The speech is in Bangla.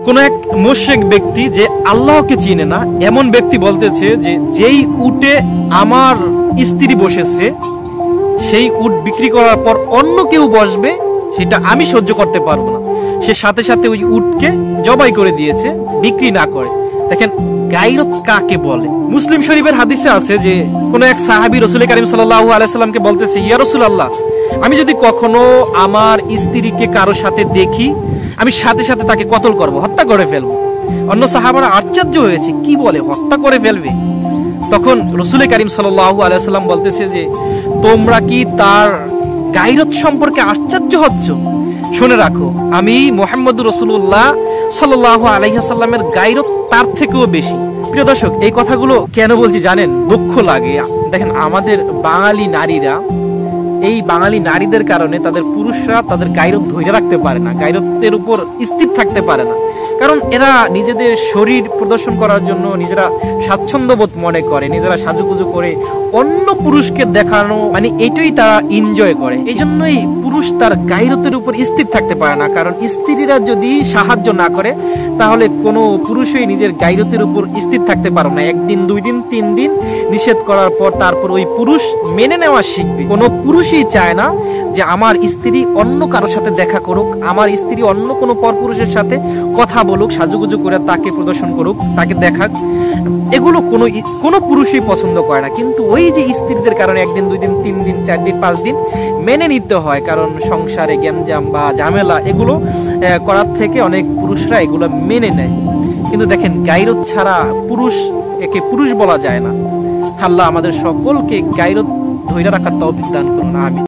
কোন এক মুশরিক ব্যক্তি যে আল্লাহকে চিনে না এমন ব্যক্তি বলতেছে যে যেই উটে আমার স্ত্রী বসেছে সেই উট বিক্রি করার পর অন্য কেউ বসবে সেটা আমি সহ্য করতে পারবো না। সে সাথে সাথে ওই উটকে জবাই করে দিয়েছে, বিক্রি না করে। দেখেন গায়রত কাকে বলে। মুসলিম শরীফের হাদিসে আছে যে কোন এক সাহাবী রাসূল করিম সাল্লাল্লাহু আলাইহি সাল্লামকে বলতেছে, ইয়া রাসূলুল্লাহ, আমি যদি কখনো আমার স্ত্রীকে কারো সাথে দেখি আমি সাথে সাথে তাকে কতল করব, হত্যা করে ফেলবো। অন্য সাহাবারা আশ্চর্য হয়েছে, কি বলে হত্যা করে ফেলবে? তখন রাসূল করিম সাল্লাল্লাহু আলাইহি সাল্লাম বলতেছে যে তোমরা কি তার গায়রত সম্পর্কে আশ্চর্য হচ্ছ? শুনে রাখো, আমি মুহাম্মদুর রাসূলুল্লাহ সাল্লাল্লাহু আলাইহি সাল্লামের গায়রত তার থেকেও বেশি। প্রিয় দর্শক, এই কথাগুলো কেন বলছি জানেন? দুঃখ লাগে। দেখেন আমাদের বাঙালি নারীরা, এই বাঙালি নারীদের কারণে তাদের পুরুষরা তাদের গায়রত ধরে রাখতে পারে না, গায়রতের উপর স্থির থাকতে পারে না। কারণ এরা নিজেদের শরীর প্রদর্শন করার জন্য নিজেরা স্বাচ্ছন্দ্যবোধ মনে করে, নিজেরা সাজুগুজু করে অন্য পুরুষকে দেখানো, মানে এটাই তারা এনজয় করে। এই জন্যই পুরুষ তার গায়রতের উপর স্থির থাকতে পারে না। কারণ স্ত্রীরা যদি সাহায্য না করে তাহলে কোনো পুরুষই নিজের গায়রতের উপর স্থির থাকতে পারে না। একদিন, 2 দিন, 3 দিন নিষেধ করার পর তারপর ওই পুরুষ মেনে নেওয়া শিখবে। কোনো পুরুষই চায় না যে আমার স্ত্রী অন্য কারোর সাথে দেখা করুক, আমার স্ত্রী অন্য কোনো পরপুরুষের সাথে কথা বলুক, সাজুগুজু করে তাকে প্রদর্শন করুক, তাকে দেখাক। এগুলো কোনো পুরুষই পছন্দ করে না। কিন্তু ওই যে স্ত্রীদের কারণে 1 দিন, 2 দিন, 3 দিন, 4 দিন, 5 দিন মেনে নিতে হয়। কারণ সংসারে গ্যামজাম বা ঝামেলা এগুলো করার থেকে অনেক পুরুষরা এগুলো মেনে নেয়। কিন্তু দেখেন গায়রত ছাড়া একে পুরুষ বলা যায় না। আল্লাহ আমাদের সকলকে গায়রত ধরে রাখার তৌফিক দান করুন। আমিন।